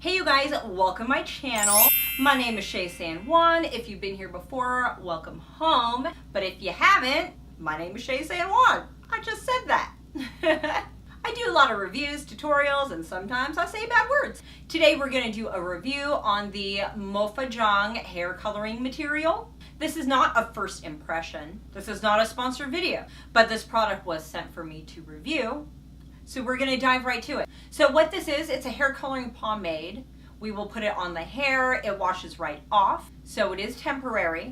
Hey you guys, welcome to my channel. My name is Shay San Juan. If you've been here before, welcome home. But if you haven't, my name is Shay San Juan. I just said that. I do a lot of reviews, tutorials, and sometimes I say bad words. Today we're going to do a review on the Mofajang hair coloring material. This is not a first impression. This is not a sponsored video, but this product was sent for me to review. So we're going to dive right to it. So what this is, it's a hair coloring pomade. We will put it on the hair. It washes right off. So it is temporary.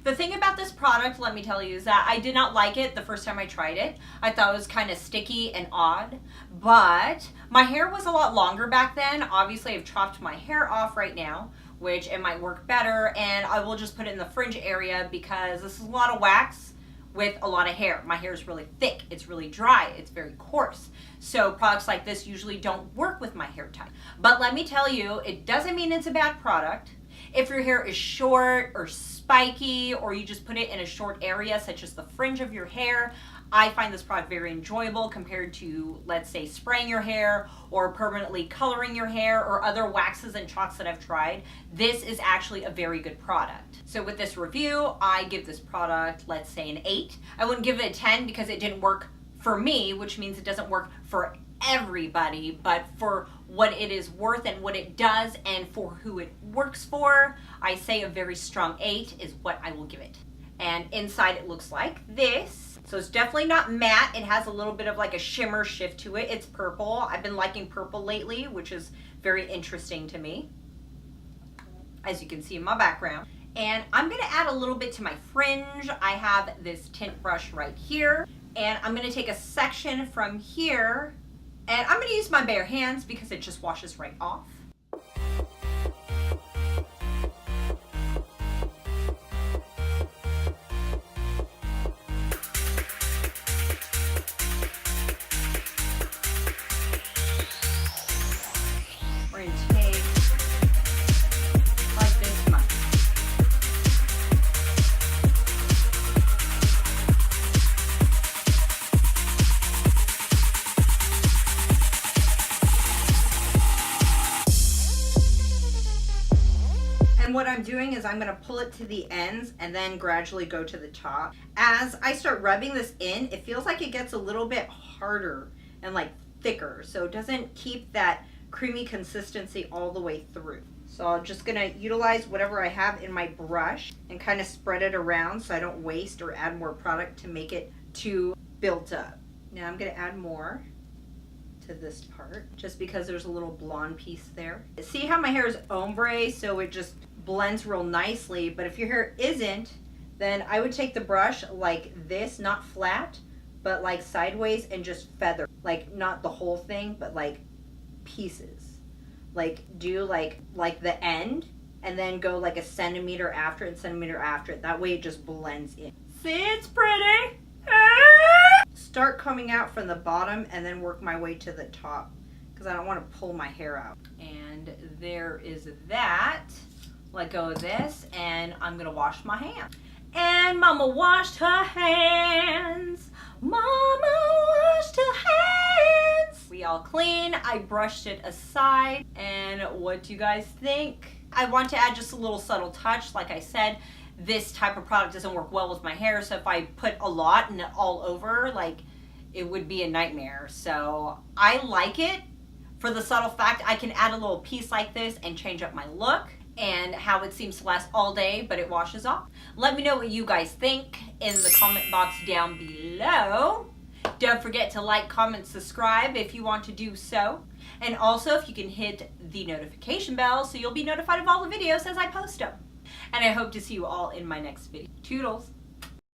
The thing about this product, let me tell you, is that I did not like it the first time I tried it. I thought it was kind of sticky and odd, but my hair was a lot longer back then. Obviously, I've chopped my hair off right now, which it might work better, and I will just put it in the fringe area because this is a lot of wax with a lot of hair. My hair is really thick, it's really dry, it's very coarse. So products like this usually don't work with my hair type. But let me tell you, it doesn't mean it's a bad product. If your hair is short or spiky, or you just put it in a short area such as the fringe of your hair, I find this product very enjoyable compared to, let's say, spraying your hair or permanently coloring your hair or other waxes and chalks that I've tried. This is actually a very good product. So with this review, I give this product, let's say, an 8. I wouldn't give it a 10 because it didn't work for me, which means it doesn't work for everybody, but for what it is worth and what it does and for who it works for, I say a very strong 8 is what I will give it. And inside it looks like this. So it's definitely not matte. It has a little bit of like a shimmer shift to it. It's purple. I've been liking purple lately, which is very interesting to me, as you can see in my background. And I'm going to add a little bit to my fringe. I have this tint brush right here, and I'm going to take a section from here, and I'm going to use my bare hands because it just washes right off. We're going to take like this much. And what I'm doing is I'm going to pull it to the ends and then gradually go to the top. As I start rubbing this in, it feels like it gets a little bit harder and like thicker, so it doesn't keep that creamy consistency all the way through. So I'm just going to utilize whatever I have in my brush and kind of spread it around so I don't waste or add more product to make it too built up. Now I'm going to add more to this part just because there's a little blonde piece there. See how my hair is ombre, so it just blends real nicely, but if your hair isn't, then I would take the brush like this, not flat, but like sideways, and just feather, like not the whole thing, but like pieces. Like do like the end, and then go like a centimeter after and centimeter after it. That way it just blends in. See, it's pretty. Start coming out from the bottom and then work my way to the top because I don't want to pull my hair out. And there is that. Let go of this, and I'm gonna wash my hands. And Mama washed her hands. Mama washed her hands. We all clean. I brushed it aside. And what do you guys think? I want to add just a little subtle touch. Like I said, this type of product doesn't work well with my hair, so if I put a lot and all over, like, it would be a nightmare. So I like it for the subtle fact I can add a little piece like this and change up my look and how it seems to last all day, but it washes off. Let me know what you guys think in the comment box down below. Don't forget to like, comment, subscribe if you want to do so. And also if you can hit the notification bell so you'll be notified of all the videos as I post them. And I hope to see you all in my next video. Toodles.